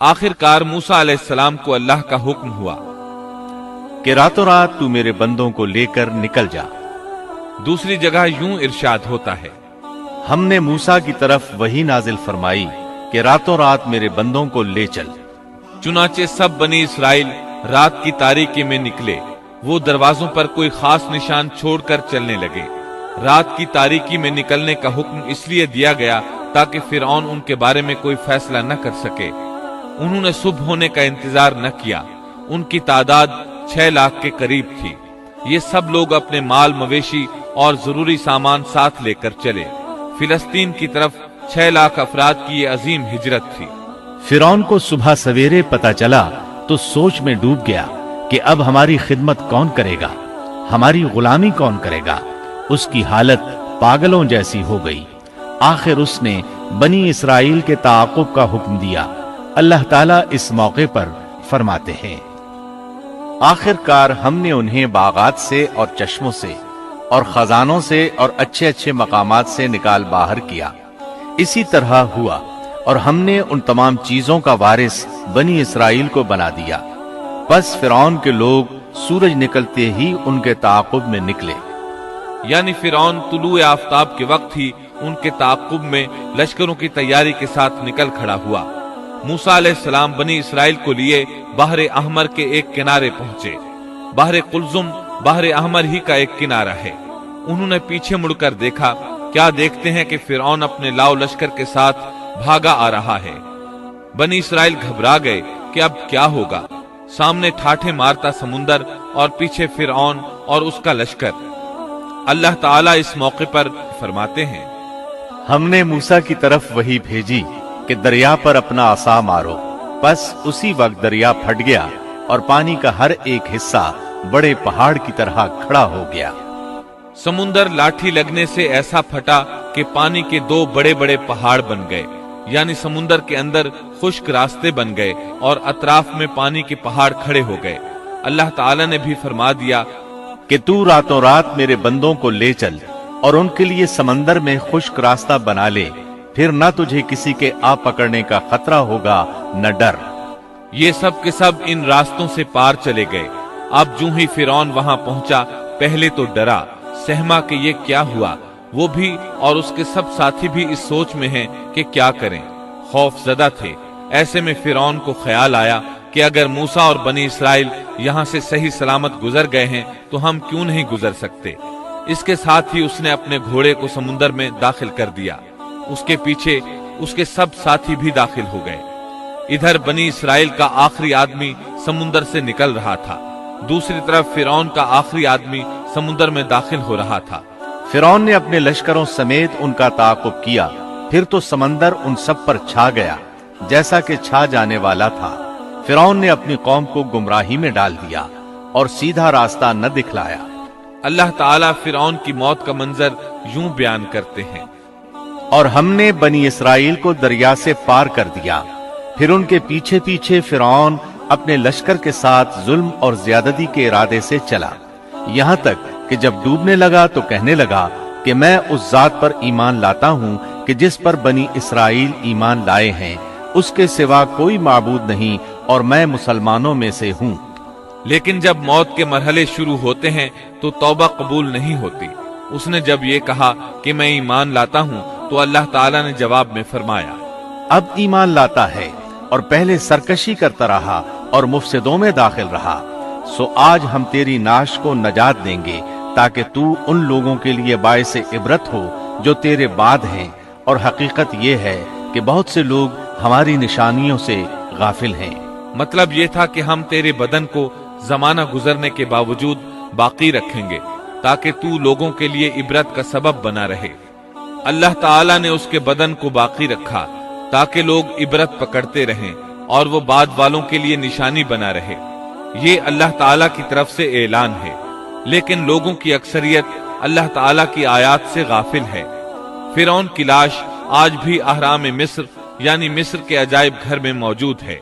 आखिरकार मूसा अलैहिस्सलाम को अल्लाह का हुक्म हुआ कि रातों रात तू मेरे बंदों को लेकर निकल जा। दूसरी जगह यूं इरशाद होता है, हमने मूसा की तरफ वही नाजिल फरमाई कि रातों रात मेरे बंदों को ले चल। चुनाचे सब बनी इसराइल रात की तारीकी में निकले। वो दरवाजों पर कोई खास निशान छोड़कर चलने लगे। रात की तारीकी में निकलने का हुक्म इसलिए दिया गया ताकि फिरौन उनके बारे में कोई फैसला न कर सके। उन्होंने सुबह होने का इंतजार न किया। उनकी तादाद 6 लाख के करीब थी। ये सब लोग अपने माल मवेशी और जरूरी सामान साथ लेकर चले। फिलिस्तीन की तरफ 6 लाख अफराद की ये अजीम हिजरत थी। फिरौन को सुबह सवेरे पता चला तो सोच में डूब गया कि अब हमारी खिदमत कौन करेगा, हमारी गुलामी कौन करेगा। उसकी हालत पागलों जैसी हो गई। आखिर उसने बनी इसराइल के ताक़ुब का हुक्म दिया। अल्लाह ताला इस मौके पर फरमाते हैं, आखिरकार हमने उन्हें बागात से और चश्मों से और खजानों से और अच्छे अच्छे मकामात से निकाल बाहर किया। इसी तरह हुआ और हमने उन तमाम चीजों का वारिस बनी इसराइल को बना दिया। बस फिरौन के लोग सूरज निकलते ही उनके ताक़ुब में निकले। यानी फिरौन तुलुए आफताब के वक्त ही उनके ताक़ुब में लश्करों की तैयारी के साथ निकल खड़ा हुआ। मूसा अलैहिस्सलाम बनी इसराइल को लिए बहरे अहमर के एक किनारे पहुंचे। बहरे कुलजुम बहरे अहमर ही का एक किनारा है। उन्होंने पीछे मुड़कर देखा। क्या देखते हैं कि फिरौन अपने लाव लश्कर के साथ भागा आ रहा है। बनी इसराइल घबरा गए कि अब क्या होगा। सामने ठाठे मारता समुंदर और पीछे फिरौन और उसका लश्कर। अल्लाह ताला इस मौके पर फरमाते हैं, हमने मूसा की तरफ वही भेजी कि दरिया पर अपना आसा मारो। बस उसी वक्त दरिया फट गया और पानी का हर एक हिस्सा बड़े पहाड़ की तरह खड़ा हो गया। समुंदर लाठी लगने से ऐसा फटा कि पानी के 2 बड़े बड़े पहाड़ बन गए। यानी समुंदर के अंदर खुश्क रास्ते बन गए और अतराफ में पानी के पहाड़ खड़े हो गए। अल्लाह ताला ने भी फरमा दिया कि तू रातों रात मेरे बंदों को ले चल और उनके लिए समंदर में खुश्क रास्ता बना ले। फिर न तुझे किसी के आ पकड़ने का खतरा होगा न डर। ये सब के सब इन रास्तों से पार चले गए। अब जूं ही फिरौन वहां पहुंचा, पहले तो डरा, सहमा कि ये क्या हुआ। वो भी और उसके सब साथी भी इस सोच में हैं कि क्या करें। खौफजदा थे। ऐसे में फिरौन को ख्याल आया कि अगर मूसा और बनी इसराइल यहाँ से सही सलामत गुजर गए हैं तो हम क्यों नहीं गुजर सकते। इसके साथ ही उसने अपने घोड़े को समुंदर में दाखिल कर दिया। उसके पीछे उसके सब साथी भी दाखिल हो गए। इधर बनी इसराइल का आखिरी आदमी समुंदर से निकल रहा था। दूसरी तरफ फिरौन का आखिरी आदमी समुंदर में दाखिल हो रहा था। फिरौन ने अपने लश्करों समेत उनका ताक़ुब किया। फिर तो समंदर उन सब पर छा गया जैसा कि छा जाने वाला था। फिरौन ने अपनी कौम को गुमराही में डाल दिया और सीधा रास्ता न दिखलाया। अल्लाह ताला फिरौन की मौत का मंजर यूं बयान करते हैं, और हमने बनी इसराइल को दरिया से पार कर दिया। फिर उनके पीछे पीछे फिरौन अपने लश्कर के साथ जुल्म और ज्यादती के इरादे से चला। यहाँ तक कि जब डूबने लगा तो कहने लगा कि मैं उस जात पर ईमान लाता हूँ कि जिस पर बनी इसराइल ईमान लाए हैं, उसके सिवा कोई माबूद नहीं और मैं मुसलमानों में से हूँ। लेकिन जब मौत के मरहले शुरू होते हैं तो तौबा कबूल नहीं होती। उसने जब ये कहा कि मैं ईमान लाता हूँ तो अल्लाह ताला ने जवाब में फरमाया, अब ईमान लाता है और पहले सरकशी करता रहा और मुफसिदों में दाखिल रहा। सो आज हम तेरी नाश को नजात देंगे ताकि तू उन लोगों के लिए बायस इबरत हो जो तेरे बाद हैं। और हकीकत ये है कि बहुत से लोग हमारी निशानियों से गाफिल हैं। मतलब ये था कि हम तेरे बदन को जमाना गुजरने के बावजूद बाकी रखेंगे ताकि तू लोगों के लिए इबरत का सबब बना रहे। अल्लाह ताला ने उसके बदन को बाकी रखा ताकि लोग इबरत पकड़ते रहें और वो बाद वालों के लिए निशानी बना रहे। ये अल्लाह ताला की तरफ से ऐलान है। लेकिन लोगों की अक्सरियत अल्लाह ताला की आयात से गाफिल है। फिरौन की लाश आज भी अहराम मिस्र यानी मिस्र के अजायब घर में मौजूद है।